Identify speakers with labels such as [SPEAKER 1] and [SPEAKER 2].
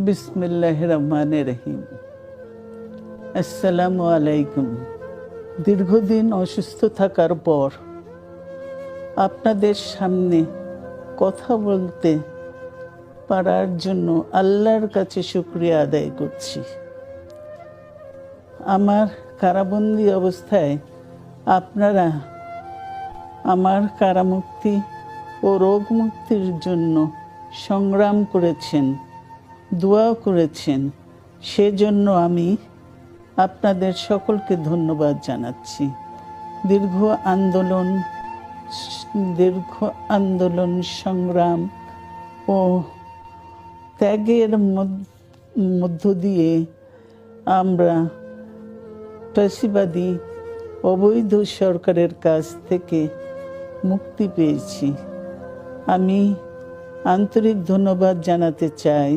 [SPEAKER 1] বিসমিল্লাহির রহমানির রহিম। আসসালামু আলাইকুম। দীর্ঘদিন অসুস্থ থাকার পর আপনাদের সামনে কথা বলতে পারার জন্য আল্লাহর কাছে শুকরিয়া আদায় করছি। আমার কারাবন্দী অবস্থায় আপনারা আমার কারামুক্তি ও রোগ মুক্তির জন্য সংগ্রাম করেছেন, দোয়া করেছেন। সেজন্য আমি আপনাদের সকলকে ধন্যবাদ জানাচ্ছি। দীর্ঘ আন্দোলন সংগ্রাম ও ত্যাগের মধ্য দিয়ে আমরা ফ্যাসিবাদী অবৈধ সরকারের কাছ থেকে মুক্তি পেয়েছি। আমি আন্তরিক ধন্যবাদ জানাতে চাই